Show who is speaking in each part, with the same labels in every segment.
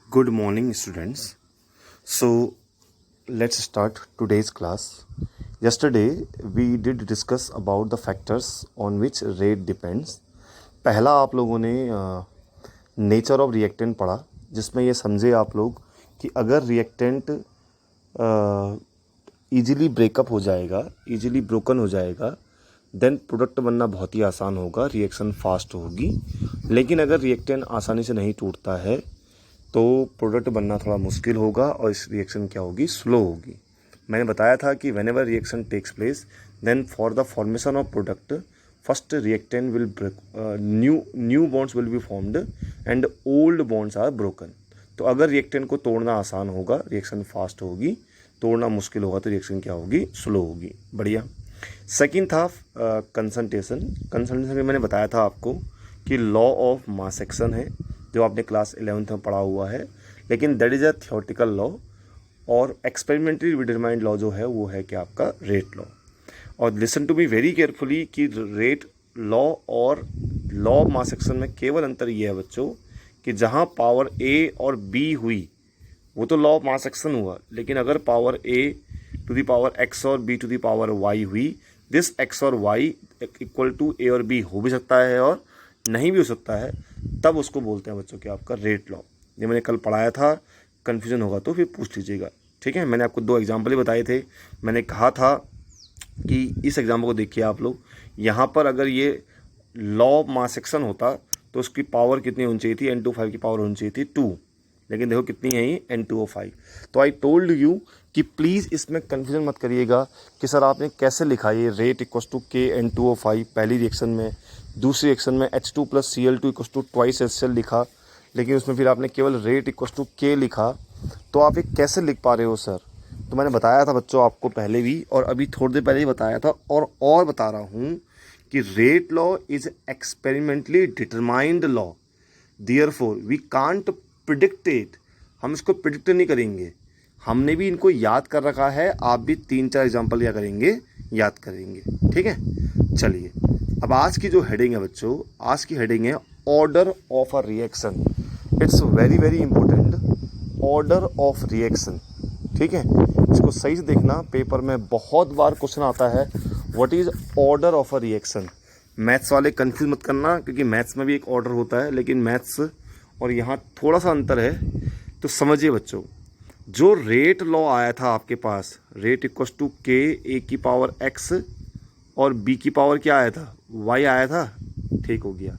Speaker 1: Good morning, students. So, let's start today's class. Yesterday, we did discuss about the factors on which rate depends. पहला आप लोगों ने nature of reactant पढ़ा, जिसमें ये समझे आप लोग कि अगर रिएक्टेंट ईजिली ब्रेकअप हो जाएगा, ईजिली ब्रोकन हो जाएगा, देन प्रोडक्ट बनना बहुत ही आसान होगा, रिएक्शन फास्ट होगी. लेकिन अगर रिएक्टेंट आसानी से नहीं टूटता है तो प्रोडक्ट बनना थोड़ा मुश्किल होगा और इस रिएक्शन क्या होगी, स्लो होगी. मैंने बताया था कि whenever reaction takes place then for the formation of product first reactant will break, new bonds will be formed and old bonds are broken. तो अगर रिएक्टेंट को तोड़ना आसान होगा, रिएक्शन फास्ट होगी, तोड़ना मुश्किल होगा तो रिएक्शन क्या होगी, स्लो होगी. बढ़िया. सेकेंड था कंसंट्रेशन. कंसंट्रेशन में मैंने बताया था आपको कि लॉ ऑफ मास एक्शन है, जो आपने क्लास 11th में पढ़ा हुआ है, लेकिन that is a theoretical law. और एक्सपेरिमेंटली डिटरमाइंड लॉ जो है वो है कि आपका रेट लॉ. और listen to me very carefully कि रेट लॉ और लॉ ऑफ मास एक्शन में केवल अंतर ये है बच्चों कि जहाँ पावर ए और बी हुई वो तो लॉ ऑफ मास एक्शन हुआ, लेकिन अगर power A to the power X और B to the power Y हुई, दिस एक्स और वाई इक्वल टू ए और बी हो भी सकता है और नहीं भी हो सकता है, तब उसको बोलते हैं बच्चों कि आपका रेट लॉ. ये मैंने कल पढ़ाया था, कन्फ्यूजन होगा तो फिर पूछ लीजिएगा. ठीक है. मैंने आपको 2 एग्जाम्पल ही बताए थे. मैंने कहा था कि इस एग्जाम्पल को देखिए आप लोग, यहाँ पर अगर ये लॉ ऑफ मास एक्शन होता तो उसकी पावर कितनी होनी चाहिए थी, N25 की पावर होनी चाहिए थी 2, लेकिन देखो कितनी है ये, N2O5. तो आई टोल्ड यू कि प्लीज़ इसमें कन्फ्यूजन मत करिएगा कि सर आपने कैसे लिखा ये रेट इक्वस टू के N2O5 पहली रिएक्शन में, दूसरी रिएक्शन में H2 + Cl2 equals to twice HCl लिखा, लेकिन उसमें फिर आपने केवल रेट इक्वस टू के लिखा. तो आप ये कैसे लिख पा रहे हो सर? तो मैंने बताया था बच्चों आपको पहले भी, और अभी थोड़ी देर पहले ही बताया था, और बता रहा हूँ कि rate law is experimentally determined law, therefore we can't predict it. हम इसको प्रिडिक्ट नहीं करेंगे. हमने भी इनको याद कर रखा है, आप भी 3-4 एग्जाम्पल क्या करेंगे, याद करेंगे. ठीक है. चलिए, अब आज की जो हेडिंग है बच्चों, आज की हेडिंग है order of a reaction. It's very very important, order of reaction. ठीक है. इसको सही से देखना, पेपर में बहुत बार क्वेश्चन आता है what is order of a reaction. Maths वाले कंफ्यूज मत करना, क्योंकि मैथ्स में भी एक ऑर्डर होता है, लेकिन मैथ्स और यहाँ थोड़ा सा अंतर है. तो समझिए बच्चों, जो रेट लॉ आया था आपके पास, रेट इक्वस टू के ए की पावर एक्स और बी की पावर क्या आया था, वाई आया था. ठीक हो गया.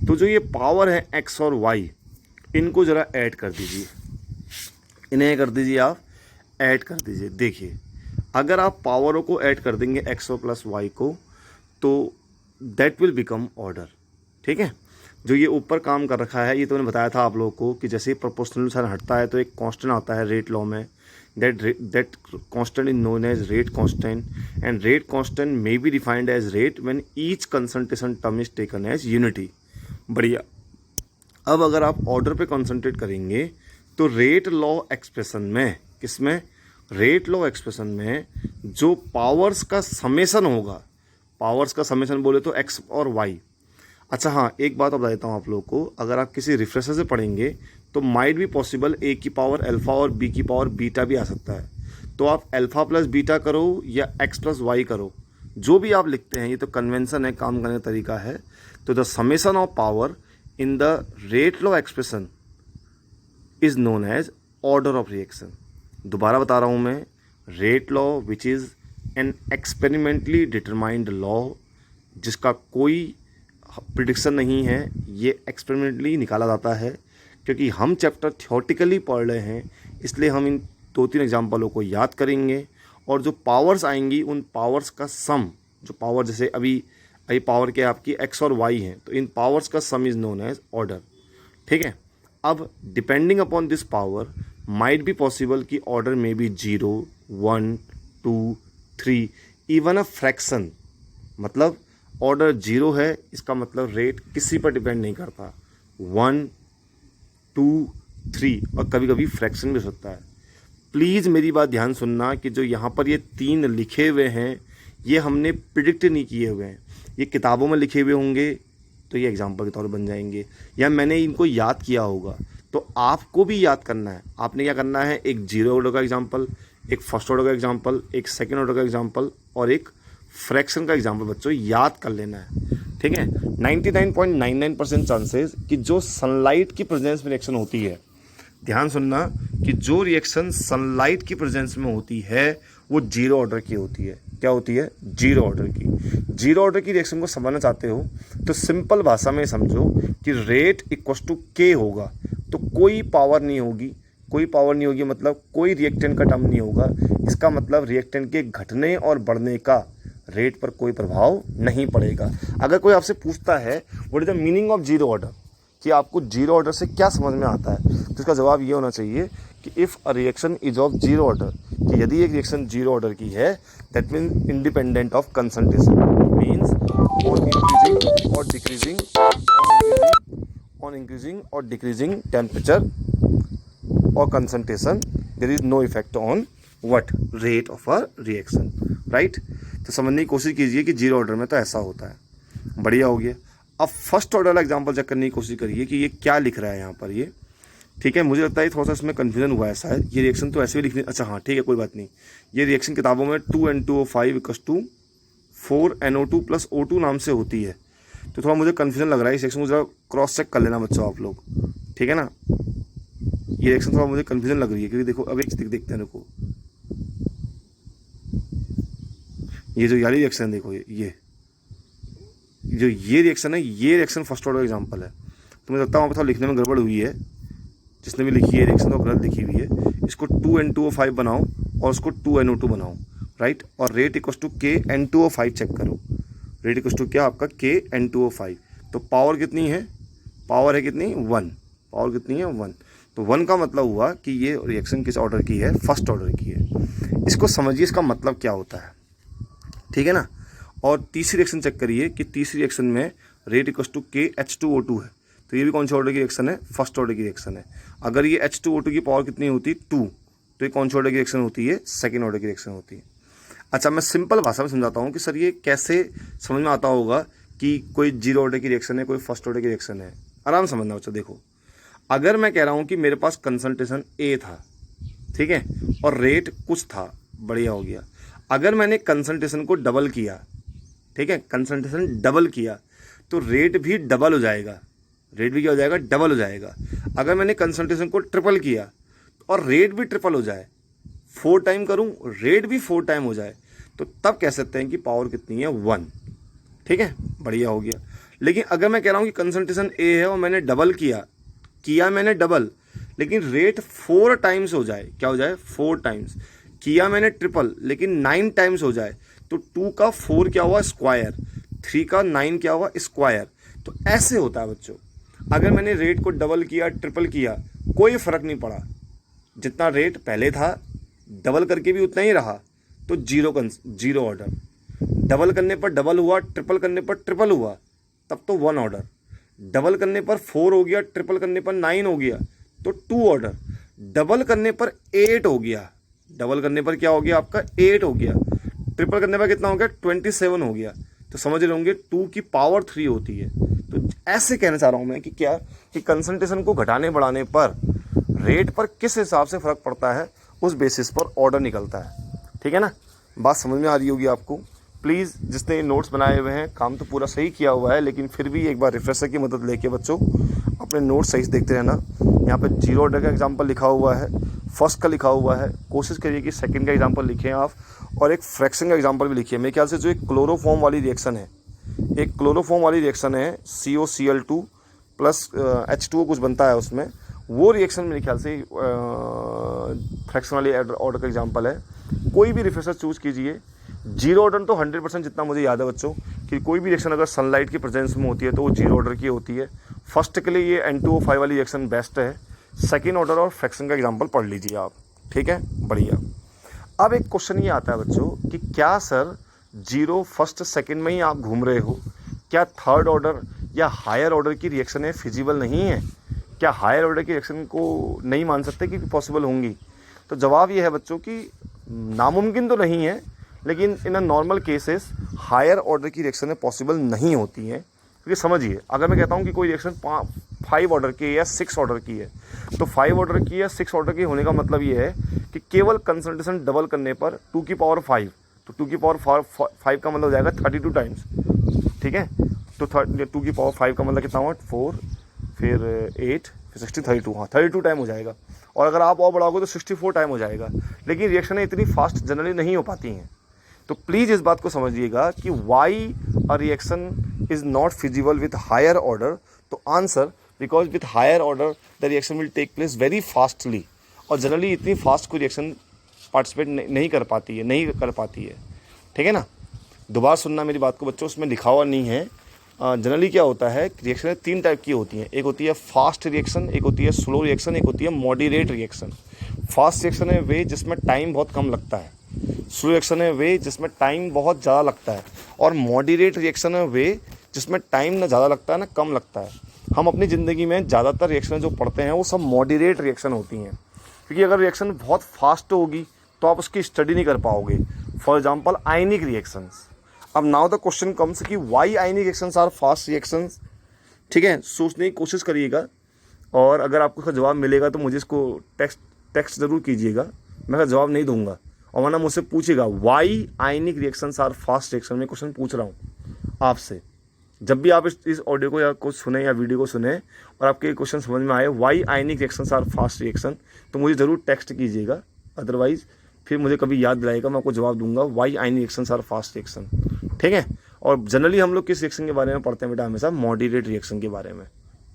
Speaker 1: तो जो ये पावर है एक्स और वाई, इनको ज़रा ऐड कर दीजिए, इन्हें कर दीजिए, आप ऐड कर दीजिए. देखिए, अगर आप पावरों को ऐड कर देंगे एक्स प्लस वाई को, तो दैट विल बिकम ऑर्डर. ठीक है. जो ये ऊपर काम कर रखा है, ये तो मैंने बताया था आप लोगों को कि जैसे ही प्रोपोर्शनल साइन हटता है तो एक कांस्टेंट आता है रेट लॉ में, that constant is known as rate constant, and rate constant may be defined as rate when each concentration term is taken as unity. बढ़िया. अब अगर आप ऑर्डर पे कंसंट्रेट करेंगे तो रेट लॉ एक्सप्रेशन में, किसमें, रेट लॉ एक्सप्रेशन में जो पावर्स का समेशन होगा, पावर्स का समेशन बोले तो एक्स और वाई. अच्छा हाँ, एक बात बता देता हूँ आप लोगों को, अगर आप किसी रिफ्रेशर से पढ़ेंगे तो माइट भी पॉसिबल ए की पावर अल्फ़ा और बी की पावर बीटा भी आ सकता है. तो आप अल्फ़ा प्लस बीटा करो या एक्स प्लस वाई करो, जो भी आप लिखते हैं, ये तो कन्वेंशन है, काम करने का तरीका है. तो the summation of power in the rate law expression is known as order of reaction. दोबारा बता रहा हूँ मैं, rate law which is an experimentally determined law, जिसका कोई प्रिडिक्शन नहीं है, ये एक्सपेरिमेंटली निकाला जाता है. क्योंकि हम चैप्टर थियोरेटिकली पढ़ रहे हैं, इसलिए हम इन 2-3 एग्जाम्पलों को याद करेंगे, और जो पावर्स आएंगी उन पावर्स का सम, जो पावर जैसे अभी पावर क्या आपकी एक्स और वाई हैं, तो इन पावर्स का sum is known as order. ठीक है. अब depending upon this power might be possible कि ऑर्डर में बी 0, 1, 2, 3, इवन अ फ्रैक्शन. मतलब ऑर्डर 0 है, इसका मतलब रेट किसी पर डिपेंड नहीं करता, 1, 2, 3, और कभी कभी फ्रैक्शन भी हो सकता है. प्लीज़ मेरी बात ध्यान सुनना कि जो यहाँ पर ये 3 लिखे हुए हैं, ये हमने प्रिडिक्ट नहीं किए हुए हैं. ये किताबों में लिखे हुए होंगे तो ये एग्जाम्पल के तौर पर बन जाएंगे, या मैंने इनको याद किया होगा. तो आपको भी याद करना है। आपने क्या करना है, एक जीरो ऑर्डर का एग्जाम्पल, एक फर्स्ट ऑर्डर का एग्जाम्पल, एक सेकेंड ऑर्डर का एग्जाम्पल और एक फ्रैक्शन का एग्जाम्पल बच्चों याद कर लेना है। ठीक है, 99.99% चांसेस कि जो सनलाइट की प्रेजेंस में रिएक्शन होती है, ध्यान सुनना, कि जो रिएक्शन सनलाइट की प्रेजेंस में होती है वो जीरो ऑर्डर की होती है। क्या होती है? जीरो ऑर्डर की। जीरो ऑर्डर की रिएक्शन को समझना चाहते हो तो सिंपल भाषा में समझो कि रेट इक्वल टू के होगा, तो कोई पावर नहीं होगी। कोई पावर नहीं होगी मतलब कोई रिएक्टेंट का टर्म नहीं होगा। इसका मतलब रिएक्टेंट के घटने और बढ़ने का रेट पर कोई प्रभाव नहीं पड़ेगा। अगर कोई आपसे पूछता है what is the meaning of zero order, कि आपको जीरो ऑर्डर से क्या समझ में आता है, तो इसका जवाब ये होना चाहिए कि if a reaction is of zero order, कि यदि एक रिएक्शन जीरो ऑर्डर की है, that means independent of concentration, means on increasing और डिक्रीजिंग टेम्परेचर और concentration, there is no effect on what rate of a reaction, right. तो समझने की कोशिश कीजिए कि जीरो ऑर्डर में तो ऐसा होता है। बढ़िया हो गया। अब फर्स्ट ऑर्डर वाला एग्जांपल चेक करने की कोशिश करिए कि ये क्या लिख रहा है यहाँ पर ये। ठीक है, मुझे लगता है थोड़ा सा इसमें कन्फ्यूजन हुआ है शायद। ये रिएक्शन तो ऐसे भी लिखने, अच्छा हाँ ठीक है कोई बात नहीं। ये रिएक्शन किताबों में 2N2O5 = 4NO2 + O2 नाम से होती है, तो थोड़ा मुझे कन्फ्यूजन लग रहा है। इस रिएक्शन को जरा क्रॉस चेक कर लेना बच्चों आप लोग, ठीक है ना। ये रिएक्शन थोड़ा मुझे कन्फ्यूजन लग रही है क्योंकि देखो अब एक देखते हैं, देखो ये जो यारी रिएक्शन है, देखो ये जो ये रिएक्शन है, ये रिएक्शन फर्स्ट ऑर्डर एग्जांपल है। तो मुझे लगता है वहाँ पर थोड़ा लिखने में गड़बड़ हुई है, जिसने भी लिखी है रिएक्शन तो गलत लिखी हुई है। इसको 2N2O5 बनाओ और उसको 2NO2 बनाओ, राइट। और rate equal to KN2O5 check करो। रेट इक्वल टू क्या आपका KN2O5। तो पावर कितनी है? पावर है कितनी? 1। पावर कितनी है? 1। तो 1 का मतलब हुआ कि ये रिएक्शन किस ऑर्डर की है? फर्स्ट ऑर्डर की है। इसको समझिए, इसका मतलब क्या होता है, ठीक है ना। और तीसरी रिएक्शन चेक करिए कि तीसरी रिएक्शन में रेट इक्वल टू KH2O2 है, तो ये भी कौन सी ऑर्डर की रिएक्शन है? फर्स्ट ऑर्डर की रिएक्शन है। अगर ये H2O2 की पावर कितनी होती? 2, तो ये कौन सी ऑर्डर की रिएक्शन होती है? सेकेंड ऑर्डर की रिएक्शन होती है। अच्छा, मैं सिंपल भाषा में समझाता हूँ कि सर ये कैसे समझ में आता होगा कि कोई जीरो ऑर्डर की रिएक्शन है, कोई फर्स्ट ऑर्डर की रिएक्शन है। आराम समझना बच्चा। देखो, अगर मैं कह रहा हूँ कि मेरे पास कंसंट्रेशन A था, ठीक है, और रेट कुछ था, बढ़िया हो गया। अगर मैंने कंसंट्रेशन को डबल किया, ठीक है, कंसंट्रेशन डबल किया, तो रेट भी डबल हो जाएगा। रेट भी क्या हो जाएगा? डबल हो जाएगा। अगर मैंने कंसंट्रेशन को ट्रिपल किया और रेट भी ट्रिपल हो जाए, 4 टाइम करूं, रेट भी 4 टाइम हो जाए, तो तब कह सकते हैं कि पावर कितनी है? 1। ठीक है, बढ़िया हो गया। लेकिन अगर मैं कह रहा हूं कि कंसंट्रेशन A है और मैंने डबल किया मैंने डबल, लेकिन रेट 4 टाइम्स हो जाए, क्या हो जाए? 4 टाइम्स। किया मैंने ट्रिपल, लेकिन 9 टाइम्स हो जाए, तो 2 का 4 क्या हुआ? स्क्वायर। 3 का 9 क्या हुआ? स्क्वायर। तो ऐसे होता है बच्चों। अगर मैंने रेट को डबल किया, ट्रिपल किया, कोई फर्क नहीं पड़ा, जितना रेट पहले था डबल करके भी उतना ही रहा, तो जीरो ऑर्डर। डबल करने पर डबल हुआ, ट्रिपल करने पर ट्रिपल हुआ, तब तो 1 ऑर्डर। डबल करने पर 4 हो गया, ट्रिपल करने पर 9 हो गया, तो 2 ऑर्डर। डबल करने पर 8 हो गया, डबल करने पर क्या हो गया आपका? 8 हो गया। ट्रिपल करने पर कितना हो गया? 27 हो गया। तो समझ रहे होंगे 2 की पावर 3 होती है। तो ऐसे कहना चाह रहा हूं मैं कि क्या, कि कंसंट्रेशन को घटाने बढ़ाने पर रेट पर किस हिसाब से फर्क पड़ता है, उस बेसिस पर ऑर्डर निकलता है। ठीक है ना, बात समझ में आ रही होगी आपको। प्लीज़ जिसने नोट्स बनाए हुए हैं, काम तो पूरा सही किया हुआ है, लेकिन फिर भी एक बार रिफ्रेशर की मदद लेके बच्चों अपने नोट्स सही से देखते रहना। यहाँ पे जीरो ऑर्डर का एग्जांपल लिखा हुआ है, फर्स्ट का लिखा हुआ है, कोशिश करिए कि सेकंड का एग्जांपल लिखें आप, और एक फ्रैक्शन का एग्जांपल भी लिखिए। मेरे ख्याल से जो एक क्लोरोफॉर्म वाली रिएक्शन है, एक क्लोरोफॉर्म वाली रिएक्शन है, COCl2 + H2O कुछ बनता है उसमें, वो रिएक्शन मेरे ख्याल से फ्रैक्शन वाली ऑर्डर का एग्जांपल है। कोई भी रिफ्रेशर चूज कीजिए। जीरो ऑर्डर तो 100% जितना मुझे याद है बच्चों, कि कोई भी रिएक्शन अगर सनलाइट की प्रेजेंस में होती है तो वो जीरो ऑर्डर की होती है। फर्स्ट के लिए ये N2O5 वाली रिएक्शन बेस्ट है। सेकेंड ऑर्डर और फ्रैक्शन का एग्जाम्पल पढ़ लीजिए आप, ठीक है, बढ़िया। अब एक क्वेश्चन ये आता है बच्चों कि क्या सर जीरो फर्स्ट सेकेंड में ही आप घूम रहे हो, क्या थर्ड ऑर्डर या हायर ऑर्डर की रिएक्शनें फिजिबल नहीं है? क्या हायर ऑर्डर की रिएक्शन को नहीं मान सकते कि पॉसिबल होंगी? तो जवाब ये है बच्चों कि नामुमकिन तो नहीं है, लेकिन in a normal cases higher order की रिएक्शनें पॉसिबल नहीं होती हैं। क्योंकि समझिए, अगर मैं कहता हूँ कि कोई रिएक्शन 5 ऑर्डर की है या 6 ऑर्डर की है। तो 5 ऑर्डर की या 6 ऑर्डर की होने का मतलब ये है कि केवल कंसंट्रेशन डबल करने पर 2 की पावर 5, तो 2 की पावर 5 का मतलब हो जाएगा 32 टाइम्स, ठीक है। तो 2 की पावर 5 का मतलब कितना हुआ, 4 फिर 8 फिर 60 32, हाँ 32 टाइम हो जाएगा। और अगर आप और बढ़ाओगे तो 64 टाइम हो जाएगा। लेकिन रिएक्शनें इतनी फास्ट जनरली नहीं हो पाती हैं। तो प्लीज़ इस बात को समझिएगा कि why a reaction is not feasible with higher order. तो answer, because with higher order the reaction will take place very fastly, और जनरली इतनी फास्ट कोई रिएक्शन पार्टिसिपेट नहीं कर पाती है, ठीक है ना। दोबारा सुनना मेरी बात को बच्चों, उसमें लिखा हुआ नहीं है। जनरली क्या होता है, रिएक्शन 3 टाइप की होती हैं। एक होती है फास्ट रिएक्शन, एक होती है स्लो रिएक्शन, एक होती है मॉडरेट रिएक्शन। फास्ट रिएक्शन है वे जिसमें टाइम बहुत कम लगता है, स्लो रिएक्शन है वे जिसमें टाइम बहुत ज़्यादा लगता है, और मॉडरेट रिएक्शन है वे जिसमें टाइम ना ज़्यादा लगता है ना कम लगता है। हम अपनी ज़िंदगी में ज़्यादातर रिएक्शन जो पढ़ते हैं वो सब मॉडरेट रिएक्शन होती हैं, क्योंकि अगर रिएक्शन बहुत फास्ट होगी तो आप उसकी स्टडी नहीं कर पाओगे। For example ionic reactions. अब नाउ द क्वेश्चन कम्स कि why ionic reactions are fast reactions, ठीक है। सोचने की कोशिश करिएगा, और अगर आपको इसका जवाब मिलेगा तो मुझे इसको टेक्स्ट ज़रूर कीजिएगा, मैं इसका जवाब नहीं दूंगा। और वरना मुझसे पूछेगा why ionic reactions are fast reaction, मैं क्वेश्चन पूछ रहा हूँ आपसे। जब भी आप इस ऑडियो को या कुछ सुने या वीडियो को सुने और आपके क्वेश्चन समझ में आए why ionic reactions are fast reaction, तो मुझे ज़रूर टेक्स्ट कीजिएगा। अदरवाइज फिर मुझे कभी याद दिलाएगा, मैं आपको जवाब दूंगा why ionic reactions are fast reaction, ठीक है। और जनरली हम लोग किस रिएक्शन के बारे में पढ़ते हैं बेटा, हमेशा मॉडरेट रिएक्शन के बारे में,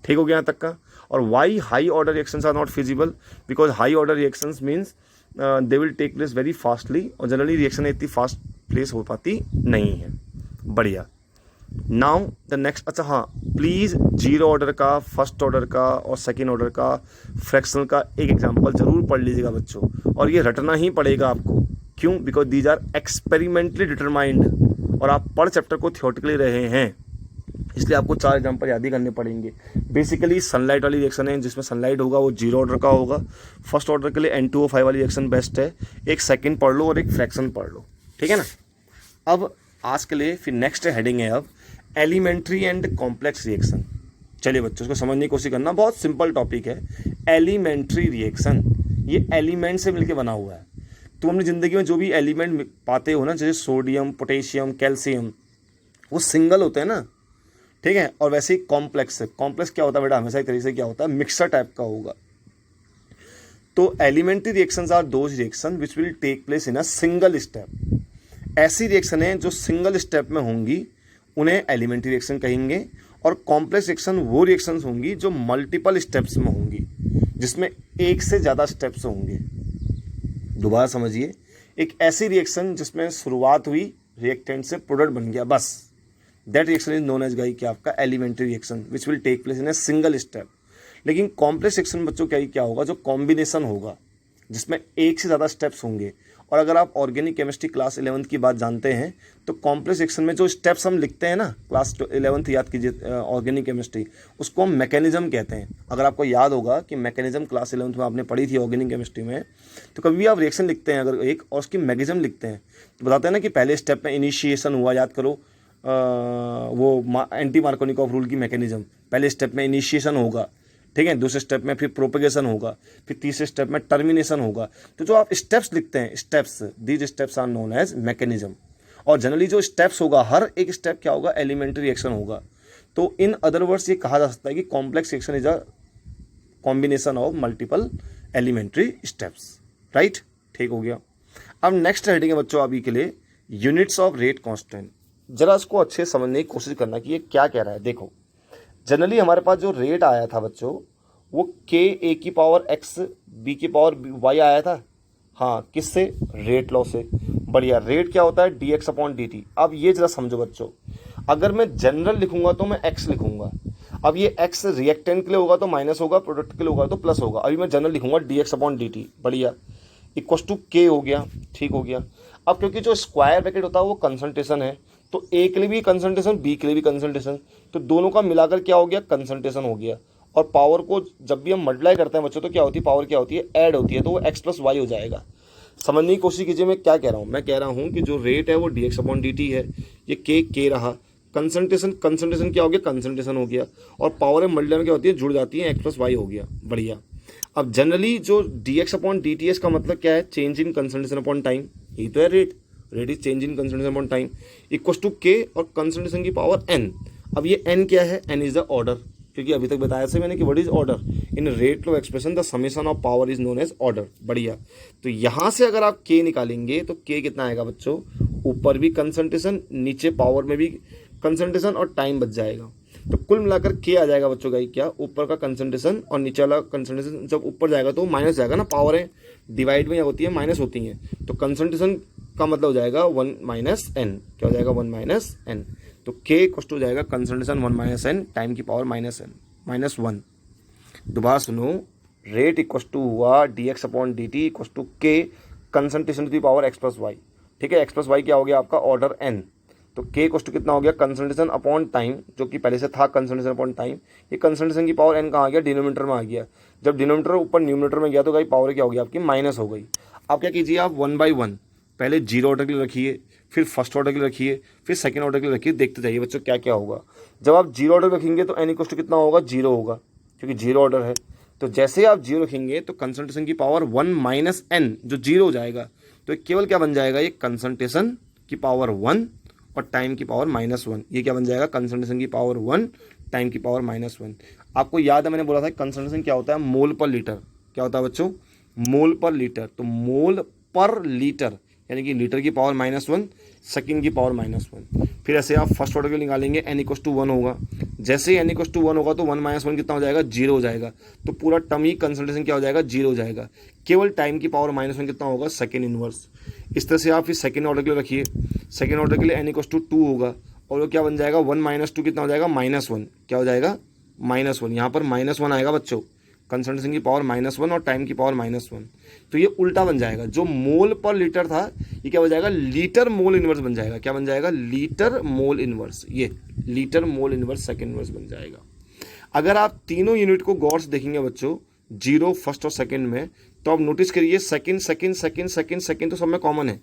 Speaker 1: ठीक हो गया यहाँ तक का। और why high order reactions are not feasible, because high order reactions means they will take place very fastly, और जनरली रिएक्शन इतनी फास्ट प्लेस हो पाती नहीं है। बढ़िया। नाउ द नेक्स्ट, अच्छा हाँ, प्लीज़ 0 ऑर्डर का, फर्स्ट ऑर्डर का और सेकेंड ऑर्डर का फ्रैक्शनल का एक एग्जाम्पल ज़रूर पढ़ लीजिएगा बच्चों, और ये रटना ही पड़ेगा आपको। क्यों? Because these are experimentally determined, और आप पढ़ चैप्टर को थियोरेटिकली रहे हैं, इसलिए आपको 4 एग्जाम्पल याद ही करने पड़ेंगे। बेसिकली सनलाइट वाली रिएक्शन है, जिसमें सनलाइट होगा वो 0 ऑर्डर का होगा। फर्स्ट ऑर्डर के लिए N2O5 वाली रिएक्शन बेस्ट है। एक सेकेंड पढ़ लो और एक फ्रैक्शन पढ़ लो, ठीक है ना। अब आज के लिए फिर नेक्स्ट हेडिंग है अब एलिमेंट्री एंड कॉम्प्लेक्स रिएक्शन। चलिए बच्चों, उसको समझने की कोशिश करना, बहुत सिंपल टॉपिक है। एलिमेंट्री रिएक्शन, ये एलिमेंट से मिलकर बना हुआ है। तुम अपनी ज़िंदगी में जो भी एलिमेंट पाते हो ना, जैसे सोडियम, पोटेशियम, कैल्शियम, वो सिंगल होते हैं ना, ठीक है। और वैसे ही कॉम्प्लेक्स है। कॉम्प्लेक्स क्या होता है बेटा, हमेशा एक तरीके से क्या होता है, मिक्सर टाइप का होगा। तो elementary reactions are those reaction which will take place in a single step. ऐसी रिएक्शन है जो सिंगल स्टेप में होंगी उन्हें एलिमेंट्री रिएक्शन कहेंगे, और कॉम्प्लेक्स रिएक्शन वो रिएक्शंस होंगी जो मल्टीपल स्टेप्स में होंगी, जिसमें एक से ज़्यादा स्टेप्स होंगे। दोबारा समझिए, एक ऐसी रिएक्शन जिसमें शुरुआत हुई रिएक्टेंट से प्रोडक्ट बन गया, बस that reaction is known as गाई क्या आपका elementary reaction which will take place in a single step. लेकिन कॉम्प्लेक्स रिएक्शन बच्चों क्या होगा, जो कॉम्बिनेशन होगा, जिसमें एक से ज़्यादा स्टेप्स होंगे। और अगर आप ऑर्गेनिक केमिस्ट्री क्लास 11th की बात जानते हैं तो कॉम्प्लेक्स रिएक्शन में जो स्टेप्स हम लिखते हैं ना, क्लास 11th याद कीजिए ऑर्गेनिक केमिस्ट्री, उसको हम मैकेनिज्म कहते हैं। अगर आपको याद होगा कि मैकेनिज्म क्लास 11th में आपने पढ़ी थी ऑर्गेनिक केमिस्ट्री में, तो कभी भी आप रिएक्शन लिखते हैं अगर एक और उसकी मैकेनिज्म लिखते हैं तो बताते हैं ना कि पहले स्टेप में इनिशिएशन हुआ, याद करो वो एंटी मार्कोनिकॉफ रूल की मैकेनिज्म, पहले स्टेप में इनिशिएशन होगा, ठीक है, दूसरे स्टेप में फिर प्रोपेगेशन होगा, फिर तीसरे स्टेप में टर्मिनेशन होगा। तो जो आप स्टेप्स लिखते हैं, steps, these steps are known as mechanism. और जनरली जो स्टेप्स होगा, हर एक स्टेप क्या होगा, एलिमेंट्री रिएक्शन होगा। तो इन अदर वर्ड्स ये कहा जा सकता है कि complex reaction is a combination of multiple elementary steps, right, ठीक हो गया। अब नेक्स्ट हेडिंग है बच्चों अभी के लिए यूनिट्स ऑफ रेट कांस्टेंट। जरा इसको अच्छे समझने की कोशिश करना कि ये क्या कह रहा है। देखो, जनरली हमारे पास जो रेट आया था बच्चों, वो k(a)x b(y) आया था, हाँ, किससे, रेट लॉ से। बढ़िया। रेट क्या होता है, dx/dt। अब ये जरा समझो बच्चों, अगर मैं जनरल लिखूंगा तो मैं x लिखूंगा। अब ये x रिएक्टेंट के लिए होगा तो माइनस होगा, प्रोडक्ट के लिए होगा तो प्लस होगा। अभी मैं जनरल लिखूंगा dx/dt, बढ़िया, इक्वस टू k हो गया, ठीक हो गया। अब क्योंकि जो स्क्वायर ब्रैकेट होता है वो कंसंट्रेशन है, तो a के लिए भी कंसंट्रेशन, b के लिए भी कंसंट्रेशन, तो दोनों का मिलाकर क्या हो गया, कंसंट्रेशन हो गया। और पावर को जब भी हम मल्टीप्लाई करते हैं बच्चों तो क्या होती है, पावर क्या होती है, ऐड होती है, तो वो x+y हो जाएगा। समझने की कोशिश कीजिए मैं क्या कह रहा हूँ। मैं कह रहा हूँ कि जो रेट है वो dx/dt है, ये k रहा, कंसंट्रेशन क्या हो गया, कंसंट्रेशन हो गया, और पावर में मल्टीप्लाई क्या होती है, जुड़ जाती है, x प्लस वाई हो गया, बढ़िया। अब जनरली जो dx अपॉन dt का मतलब क्या है, change in concentration upon time, यही तो है rate is change in concentration upon time, equal to k और कंसंट्रेशन की पावर n। अब ये n क्या है, n इज द ऑर्डर, क्योंकि अभी तक बताया से मैंने कि what is order in rate law expression, the summation of power is known as order, बढ़िया। तो यहाँ से अगर आप k निकालेंगे तो k कितना आएगा बच्चों, ऊपर भी कंसंट्रेशन, नीचे पावर में भी कंसंट्रेशन और टाइम बच जाएगा। तो कुल मिलाकर k आ जाएगा बच्चों का क्या, ऊपर का कंसंट्रेशन और नीचे वाला कंसंट्रेशन, जब ऊपर जाएगा तो माइनस जाएगा ना, पावर है डिवाइड में होती है माइनस होती हैं, तो कंसंट्रेशन का मतलब हो जाएगा 1 माइनस एन, क्या हो जाएगा 1 माइनस एन। तो k इक्वल टू हो जाएगा कंसंट्रेशन 1 माइनस एन, टाइम की पावर माइनस एन माइनस 1। दोबारा सुनो, रेट इक्वल टू हुआ dx upon dt equal to k concentration to the power x plus y, ठीक है, x प्लस वाई क्या हो गया आपका ऑर्डर n। तो k इक्वल टू कितना हो गया, कंसंट्रेशन अपॉन टाइम, जो कि पहले से था कंसंट्रेशन अपॉन टाइम, ये कंसंट्रेशन की पावर n कहाँ आ गया, डिनोमिनेटर में आ गया। जब डिनोमिनेटर ऊपर न्यूमिनेटर में गया तो भाई पावर क्या हो गया आपकी, माइनस हो गई। अब क्या कीजिए आप 1 बाई 1, पहले जीरो ऑर्डर के लिए रखिए, फिर फर्स्ट ऑर्डर के लिए रखिए, फिर सेकंड ऑर्डर के लिए रखिए, देखते जाइए बच्चों क्या क्या होगा। जब आप जीरो ऑर्डर रखेंगे तो n इक्वल टू कितना होगा, जीरो होगा, क्योंकि जीरो ऑर्डर है। तो जैसे ही आप जीरो रखेंगे तो कंसंट्रेशन की पावर 1 माइनस एन, जो जीरो हो जाएगा, तो केवल क्या बन जाएगा, ये कंसंट्रेशन की पावर 1 और टाइम की पावर माइनस 1, ये क्या बन जाएगा, कंसंट्रेशन की पावर 1 टाइम की पावर माइनस 1। आपको याद है मैंने बोला था कंसंट्रेशन क्या होता है, मोल पर लीटर, क्या होता है बच्चों, मोल पर लीटर। तो मोल पर लीटर यानी कि लीटर की पावर माइनस 1, सेकेंड की पावर माइनस 1। फिर ऐसे आप फर्स्ट ऑर्डर के निकालेंगे, n इक्वल टू 1 होगा, जैसे ही n इक्वल टू 1 होगा तो 1 माइनस 1 कितना हो जाएगा, जीरो हो जाएगा, तो पूरा टर्म ही कंसंट्रेशन क्या हो जाएगा, जीरो हो जाएगा। केवल टाइम की पावर माइनस 1 कितना होगा, सेकेंड इनवर्स। इस तरह से आप फिर सेकेंड ऑर्डर के लिए रखिए, सेकेंड ऑर्डर के लिए n इक्वल टू 2 होगा, और वो क्या बन जाएगा, 1 माइनस 2 कितना हो जाएगा, माइनस 1, क्या हो जाएगा, माइनस 1। यहाँ पर माइनस 1 आएगा बच्चों, कंसंट्रेशन की पावर माइनस 1 और टाइम की पावर माइनस 1, तो ये उल्टा बन जाएगा। जो मोल पर लीटर था ये क्या हो जाएगा, लीटर मोल इनवर्स बन जाएगा, क्या बन जाएगा, लीटर मोल इनवर्स, ये litre mole inverse second inverse बन जाएगा। अगर आप तीनों यूनिट को गौर से देखेंगे बच्चों, जीरो, फर्स्ट और सेकंड में, तो आप नोटिस करिए second second second second second तो सब में कॉमन है,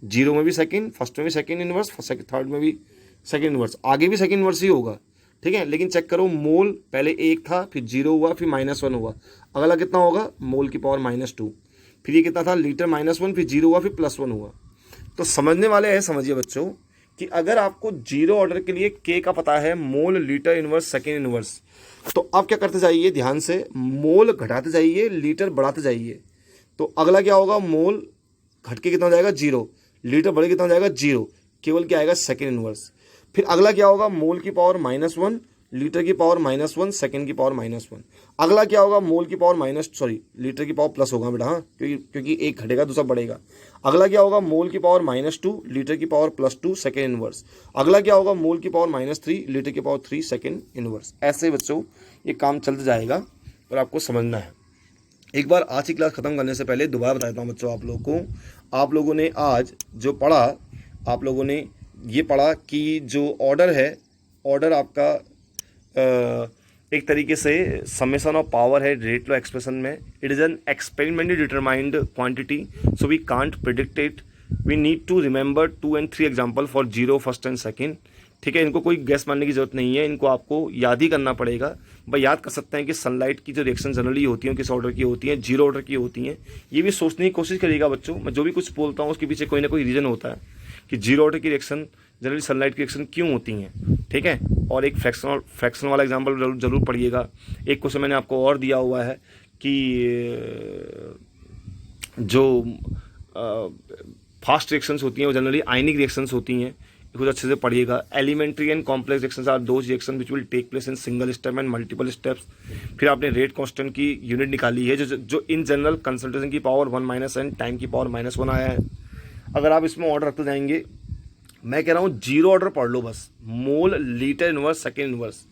Speaker 1: जीरो में भी सेकंड, फर्स्ट में भी सेकंड इनवर्स, थर्ड में भी सेकंड इनवर्स, आगे भी सेकंड इनवर्स ही होगा, ठीक है। लेकिन चेक करो, मोल पहले 1 था, फिर जीरो हुआ, फिर माइनस 1 हुआ, अगला कितना होगा, मोल की पावर माइनस 2, फिर ये कितना था, लीटर माइनस 1, फिर जीरो हुआ, फिर प्लस 1 हुआ। तो समझने वाले हैं समझिए बच्चों कि अगर आपको जीरो ऑर्डर के लिए k का पता है, मोल, लीटर इनवर्स, सेकेंड इनवर्स, तो आप क्या करते जाइए, ध्यान से, मोल घटाते जाइए, लीटर बढ़ाते जाइए। तो अगला क्या होगा, मोल घट के कितना हो जाएगा, जीरो, लीटर बढ़ के कितना हो जाएगा, जीरो, केवल क्या आएगा, सेकेंड इनवर्स। फिर अगला क्या होगा, मोल की पावर माइनस 1, लीटर की पावर माइनस 1, सेकेंड की पावर माइनस 1। अगला क्या होगा, मोल की पावर लीटर की पावर प्लस होगा बेटा, हाँ, क्योंकि एक घटेगा दूसरा बढ़ेगा। अगला क्या होगा, मोल की पावर माइनस 2, लीटर की पावर प्लस 2, सेकेंड इनवर्स। अगला क्या होगा, मोल की पावर माइनस 3, लीटर की पावर 3, सेकेंड इनवर्स। ऐसे बच्चों ये काम चलते जाएगा और आपको समझना है। एक बार आज की क्लास खत्म करने से पहले दोबारा बता देता हूँ बच्चों आप लोगों को, आप लोगों ने आज जो पढ़ा, आप लोगों ने ये पढ़ा कि जो ऑर्डर है, ऑर्डर आपका एक तरीके से समेशन ऑफ पावर है रेट लो एक्सप्रेशन में। It is an experimentally determined quantity, so we can't predict it, we need to remember 2 and 3 example for zero, first and second, ठीक है। इनको कोई गैस मानने की जरूरत नहीं है, इनको आपको याद ही करना पड़ेगा। भाई याद कर सकते हैं कि सनलाइट की जो रिएक्शन जनरली होती है किस ऑर्डर की होती हैं, जीरो ऑर्डर की होती हैं। ये भी सोचने की कोशिश करिएगा बच्चों, मैं जो भी कुछ बोलता हूँ उसके पीछे कोई ना कोई रीज़न होता है कि जीरो ऑर्डर की रिएक्शन जनरली सनलाइट की रिएक्शन क्यों होती हैं, ठीक है। और एक फ्रैक्शन वाला एग्जाम्पल जरूर पढ़िएगा। एक क्वेश्चन मैंने आपको और दिया हुआ है कि जो फास्ट रिएक्शंस होती हैं वो जनरली आयनिक रिएक्शंस होती हैं, कुछ अच्छे से पढ़िएगा। Elementary and complex reactions are those reaction which will take place in single step and multiple steps. फिर आपने रेट कांस्टेंट की यूनिट निकाली है जो इन जनरल कंसंट्रेशन की पावर 1 माइनस एन, टाइम की पावर माइनस 1 आया है। अगर आप इसमें ऑर्डर रखते जाएंगे, मैं कह रहा हूँ जीरो ऑर्डर पढ़ लो बस, मोल, लीटर इनवर्स, सेकेंड इनवर्स।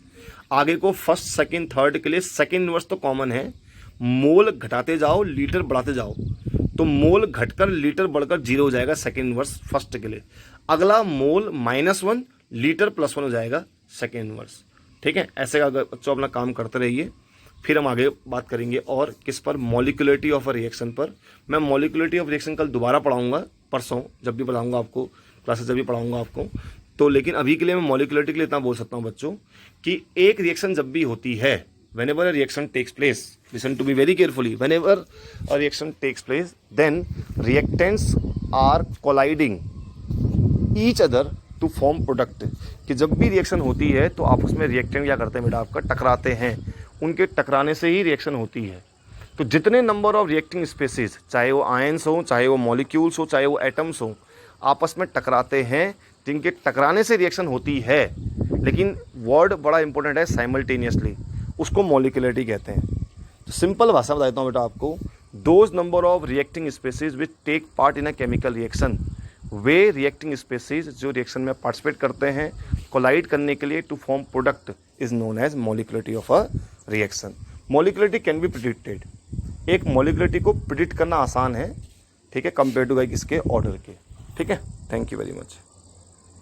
Speaker 1: आगे को फर्स्ट, सेकेंड, थर्ड के लिए सेकेंड इनवर्स तो कॉमन है, मोल घटाते जाओ, लीटर बढ़ाते जाओ, तो मोल घटकर लीटर बढ़कर जीरो हो जाएगा सेकेंड इनवर्स फर्स्ट के लिए। अगला मोल -1, लीटर +1 हो जाएगा सेकेंड इनवर्स, ठीक है। ऐसे अगर बच्चों अपना काम करते रहिए, फिर हम आगे बात करेंगे और किस पर, मॉलिक्युलरिटी ऑफ अ रिएक्शन पर। मैं मॉलिक्युलरिटी ऑफ रिएक्शन कल दोबारा पढ़ाऊंगा, परसों जब भी पढ़ाऊंगा आपको, क्लासेस जब भी पढ़ाऊंगा आपको, तो लेकिन अभी के लिए मैं मॉलिक्युलरिटी के लिए इतना बोल सकता हूँ बच्चों कि एक रिएक्शन जब भी होती है, whenever a reaction takes place, listen to me very carefully, whenever a reaction takes place, then reactants are colliding each other to form product. कि जब भी रिएक्शन होती है तो आपस में रिएक्टेंट क्या करते हैं बेटा, आपका टकराते हैं, उनके टकराने से ही रिएक्शन होती है। तो जितने नंबर ऑफ रिएक्टिंग स्पेसीज, चाहे वो आयंस हो, चाहे वो मॉलिक्यूल्स हो, चाहे वो एटम्स हो, आपस में टकराते हैं, जिनके टकराने से रिएक्शन होती है, लेकिन वर्ड बड़ा इंपॉर्टेंट है, साइमल्टेनियसली, उसको मॉलिक्युलरिटी कहते हैं। तो सिंपल भाषा बताता हूँ बेटा आपको, those number of reacting species which take part in a chemical reaction, वे रिएक्टिंग स्पेसीज जो रिएक्शन में पार्टिसिपेट करते हैं कोलाइड करने के लिए to form product, is known as molecularity of a reaction. Molecularity can be predicted, एक molecularity को प्रिडिक्ट करना आसान है, ठीक है, कंपेयर टू इसके ऑर्डर के, ठीक है। Thank you very much.